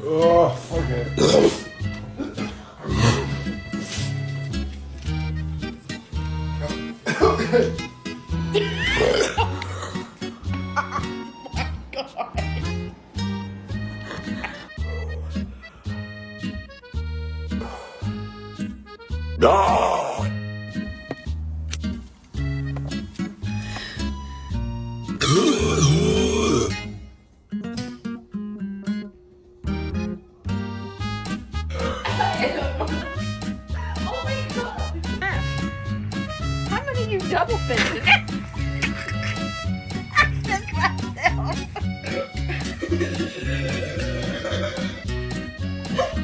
Oh, fuck it. No! Oh my god! How many you double fisted?